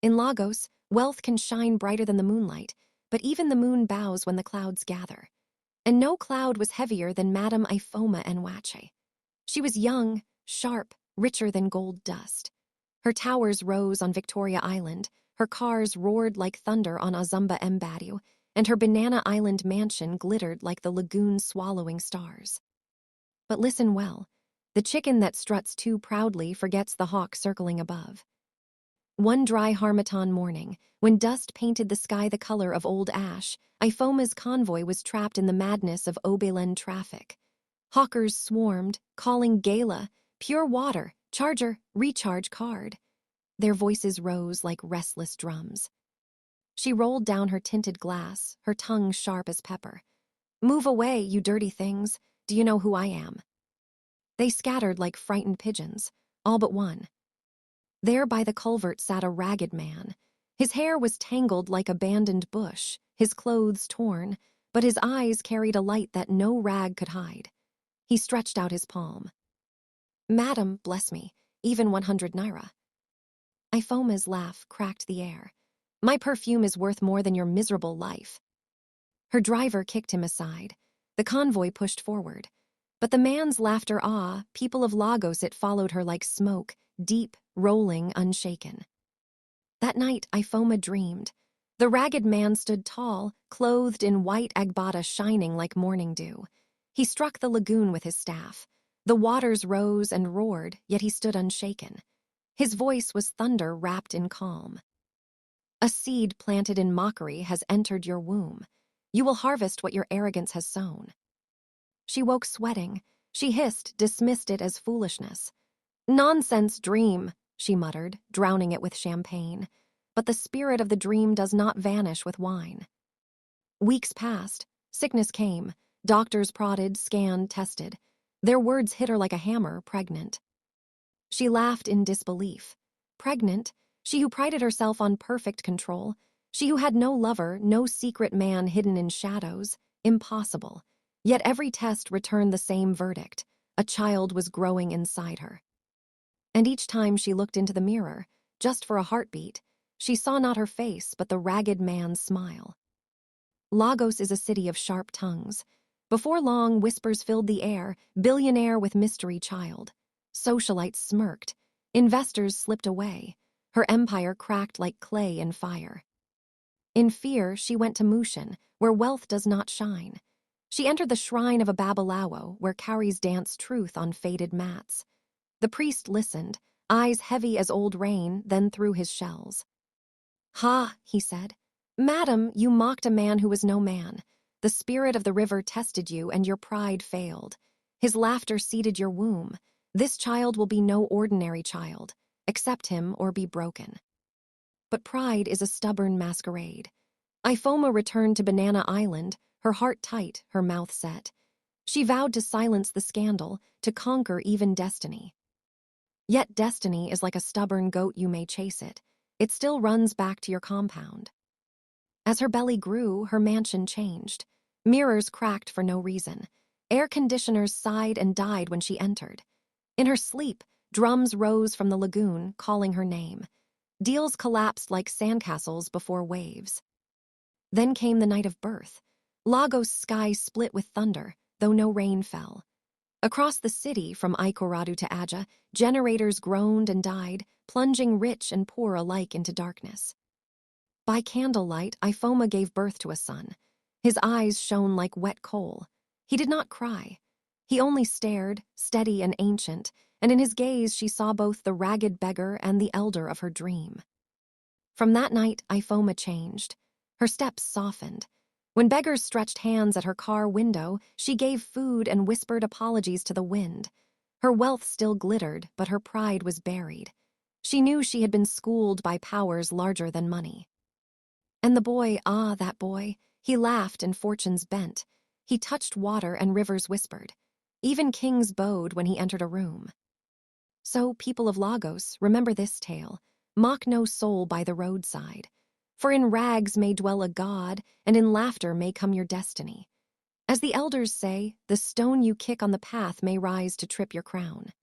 In Lagos, wealth can shine brighter than the moonlight, but even the moon bows when the clouds gather. And no cloud was heavier than Madame Ifeoma Enwache. She was young, sharp, richer than gold dust. Her towers rose on Victoria Island, her cars roared like thunder on Azumba Mbadiu, and her Banana Island mansion glittered like the lagoon swallowing stars. But listen well, the chicken that struts too proudly forgets the hawk circling above. One dry Harmattan morning, when dust painted the sky the color of old ash, Ifeoma's convoy was trapped in the madness of Obelen traffic. Hawkers swarmed, calling gala, pure water, charger, recharge card. Their voices rose like restless drums. She rolled down her tinted glass, her tongue sharp as pepper. "Move away, you dirty things. Do you know who I am?" They scattered like frightened pigeons, all but one. There by the culvert sat a ragged man. His hair was tangled like abandoned bush, his clothes torn, but his eyes carried a light that no rag could hide. He stretched out his palm. "Madam, bless me, even 100 naira. Ifeoma's laugh cracked the air. "My perfume is worth more than your miserable life." Her driver kicked him aside. The convoy pushed forward. But the man's laughter people of Lagos, it followed her like smoke, deep, rolling, unshaken. That night, Ifeoma dreamed. The ragged man stood tall, clothed in white agbada shining like morning dew. He struck the lagoon with his staff. The waters rose and roared, yet he stood unshaken. His voice was thunder wrapped in calm. "A seed planted in mockery has entered your womb. You will harvest what your arrogance has sown." She woke sweating. She hissed, dismissed it as foolishness. "Nonsense dream," she muttered, drowning it with champagne. But the spirit of the dream does not vanish with wine. Weeks passed. Sickness came. Doctors prodded, scanned, tested. Their words hit her like a hammer, pregnant. She laughed in disbelief. Pregnant? She who prided herself on perfect control? She who had no lover, no secret man hidden in shadows? Impossible. Yet every test returned the same verdict. A child was growing inside her. And each time she looked into the mirror, just for a heartbeat, she saw not her face but the ragged man's smile. Lagos is a city of sharp tongues. Before long, whispers filled the air, billionaire with mystery child. Socialites smirked. Investors slipped away. Her empire cracked like clay in fire. In fear, she went to Mushin, where wealth does not shine. She entered the shrine of a Babalawo, where cowries dance truth on faded mats. The priest listened, eyes heavy as old rain, then threw his shells. "Ha," he said. "Madam, you mocked a man who was no man. The spirit of the river tested you, and your pride failed. His laughter seeded your womb. This child will be no ordinary child. Accept him or be broken." But pride is a stubborn masquerade. Ifeoma returned to Banana Island, her heart tight, her mouth set. She vowed to silence the scandal, to conquer even destiny. Yet destiny is like a stubborn goat, you may chase it. It still runs back to your compound. As her belly grew, her mansion changed. Mirrors cracked for no reason. Air conditioners sighed and died when she entered. In her sleep, drums rose from the lagoon, calling her name. Deals collapsed like sandcastles before waves. Then came the night of birth. Lagos' sky split with thunder, though no rain fell. Across the city, from Ikoradu to Aja, generators groaned and died, plunging rich and poor alike into darkness. By candlelight, Ifeoma gave birth to a son. His eyes shone like wet coal. He did not cry. He only stared, steady and ancient, and in his gaze she saw both the ragged beggar and the elder of her dream. From that night, Ifeoma changed. Her steps softened. When beggars stretched hands at her car window, she gave food and whispered apologies to the wind. Her wealth still glittered, but her pride was buried. She knew she had been schooled by powers larger than money. And the boy, that boy, he laughed and fortunes bent. He touched water and rivers whispered. Even kings bowed when he entered a room. So, people of Lagos, remember this tale. Mock no soul by the roadside. For in rags may dwell a god, and in laughter may come your destiny. As the elders say, the stone you kick on the path may rise to trip your crown.